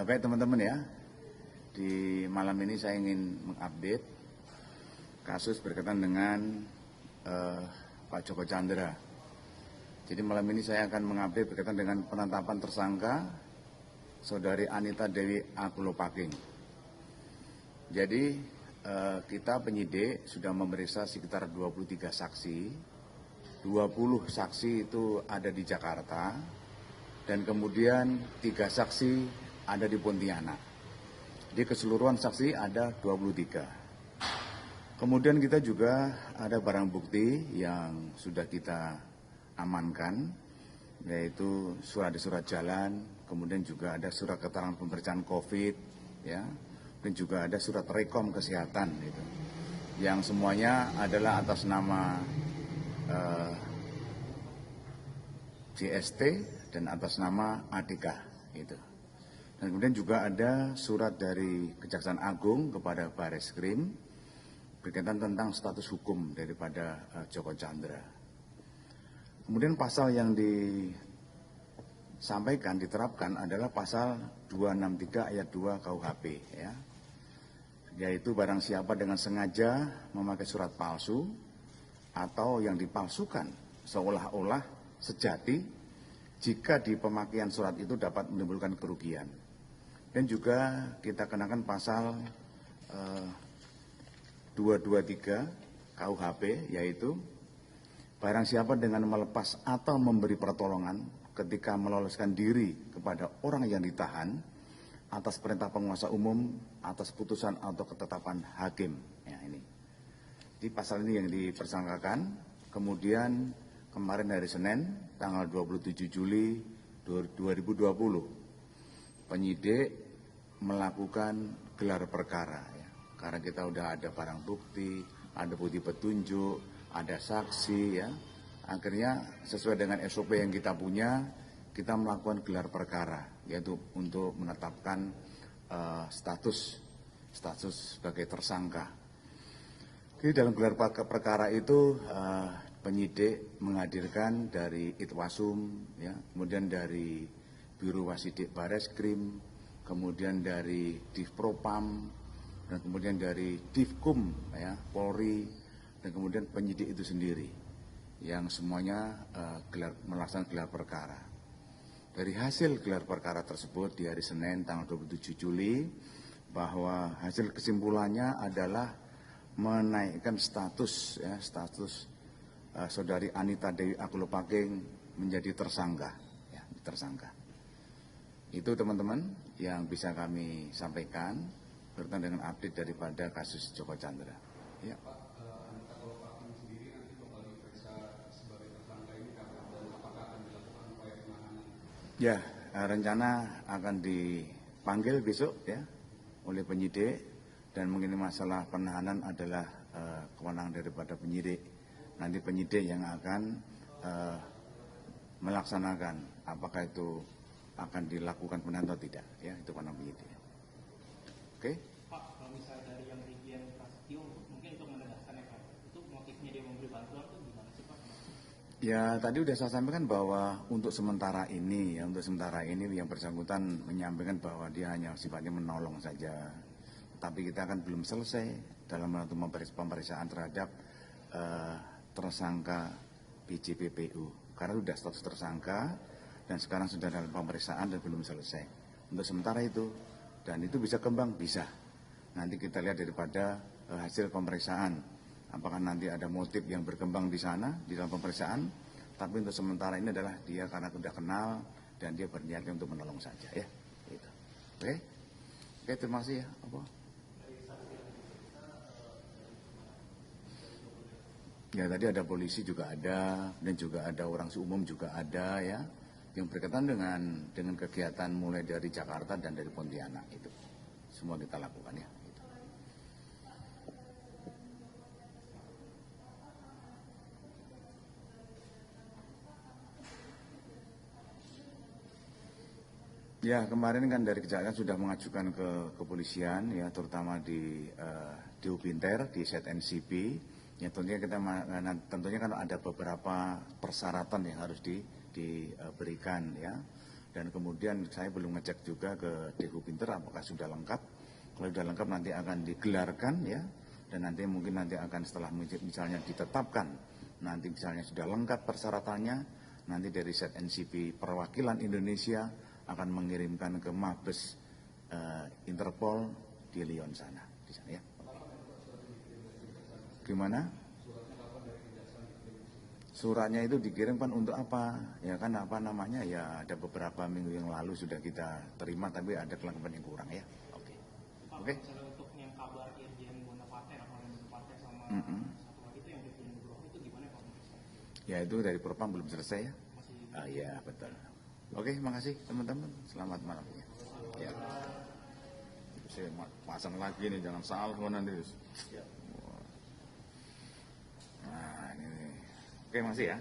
Baik teman-teman ya, di malam ini saya ingin mengupdate kasus berkaitan dengan Pak Joko Chandra. Jadi malam ini saya akan mengupdate berkaitan dengan penetapan tersangka Saudari Anita Dewi Akulopaking. Jadi kita penyidik sudah memeriksa sekitar 23 saksi, 20 saksi itu ada di Jakarta, dan kemudian 3 saksi ada di Pontianak. Di keseluruhan saksi ada 23. Kemudian kita juga ada barang bukti yang sudah kita amankan, yaitu surat jalan, kemudian juga ada surat keterangan pemeriksaan COVID, ya, dan juga ada surat rekom kesehatan, gitu, yang semuanya adalah atas nama JST dan atas nama Atika, gitu. Dan kemudian juga ada surat dari Kejaksaan Agung kepada Bareskrim berkaitan tentang status hukum daripada Joko Chandra. Kemudian pasal yang disampaikan, diterapkan adalah pasal 263 ayat 2 KUHP, ya, yaitu barang siapa dengan sengaja memakai surat palsu atau yang dipalsukan seolah-olah sejati jika di pemakaian surat itu dapat menimbulkan kerugian. Dan juga kita kenakan pasal 223 KUHP, yaitu barang siapa dengan melepas atau memberi pertolongan ketika meloloskan diri kepada orang yang ditahan atas perintah penguasa umum, atas putusan atau ketetapan hakim. Ya, ini. Di pasal ini yang dipersangkakan. Kemudian kemarin hari Senin, tanggal 27 Juli 2020, penyidik melakukan gelar perkara. Ya. Karena kita udah ada barang bukti, ada bukti petunjuk, ada saksi, ya. Akhirnya sesuai dengan SOP yang kita punya, kita melakukan gelar perkara, yaitu untuk menetapkan status sebagai tersangka. Jadi dalam gelar perkara itu penyidik menghadirkan dari Itwasum, ya, kemudian dari Biro Wasidik Bareskrim, kemudian dari Divpropam, dan kemudian dari Divkum, ya, Polri, dan kemudian penyidik itu sendiri, yang semuanya melaksanakan gelar perkara. Dari hasil gelar perkara tersebut di hari Senin tanggal 27 Juli, bahwa hasil kesimpulannya adalah menaikkan status, ya, status Saudari Anita Dewi Akulopaking menjadi tersangka, ya, tersangka. Itu teman-teman yang bisa kami sampaikan berkaitan dengan update daripada kasus Joko Chandra. Ya. Pak, Anita Akulopaking sendiri nanti bakal diperiksa sebagai tersangka ini kapan dan apakah akan dilakukan upaya penahanan? Ya, rencana akan dipanggil besok, ya, oleh penyidik, dan mengenai masalah penahanan adalah kewenangan daripada penyidik. Nanti penyidik yang akan melaksanakan apakah itu akan dilakukan penahanan atau tidak, ya, itu kewenangan penyidik. Oke? Pak, kalau misalnya dari yang Rikian Prasetyo, mungkin untuk menegaskan, ya Pak, itu motifnya dia memberi bantuan itu gimana sih Pak? Ya, tadi sudah saya sampaikan bahwa untuk sementara ini, ya, untuk sementara ini yang bersangkutan menyampaikan bahwa dia hanya sifatnya menolong saja. Tapi kita kan belum selesai dalam melakukan pemeriksaan terhadap tersangka BJPPU. Karena sudah status tersangka dan sekarang sudah dalam pemeriksaan dan belum selesai. Untuk sementara itu, dan itu bisa kembang, bisa. Nanti kita lihat daripada hasil pemeriksaan. Apakah nanti ada motif yang berkembang di sana, di dalam pemeriksaan. Tapi untuk sementara ini adalah dia karena sudah kenal dan dia berniatnya untuk menolong saja, ya. Gitu. Oke? Oke, terima kasih ya. Apa? Ya, tadi ada polisi juga ada, dan juga ada orang umum juga ada, ya, yang berkaitan dengan kegiatan mulai dari Jakarta dan dari Pontianak itu. Semua kita lakukan, ya. Gitu. Ya, kemarin kan dari Kejaksaan sudah mengajukan ke kepolisian, ya, terutama di Ubinter, di ZNCP. Ya, tentunya kan ada beberapa persyaratan yang harus diberikan, ya. Dan kemudian saya belum ngecek juga ke Dehubinter apakah sudah lengkap. Kalau sudah lengkap nanti akan digelarkan ya, dan nanti mungkin nanti akan setelah misalnya ditetapkan, nanti misalnya sudah lengkap persyaratannya, nanti dari ZNCP perwakilan Indonesia akan mengirimkan ke Mabes Interpol di Lyon sana, di sana ya. Gimana? Suratnya itu dikirimkan untuk apa? Ya kan apa namanya ya, ada beberapa minggu yang lalu sudah kita terima, tapi ada kelengkapan yang kurang ya. Oke. Oke. Misalnya untuk yang kabar Irjen Bonaparte, Rafael Bonaparte sama satu lagi itu yang Irjen Nugroho itu gimana Pak? Ya itu dari Propam belum selesai ya. Masih Iya betul. Oke, makasih teman-teman. Selamat malam ya. Ya. Saya pasang lagi nih, jangan salah nanti. Nah ini. Oke, masih ya.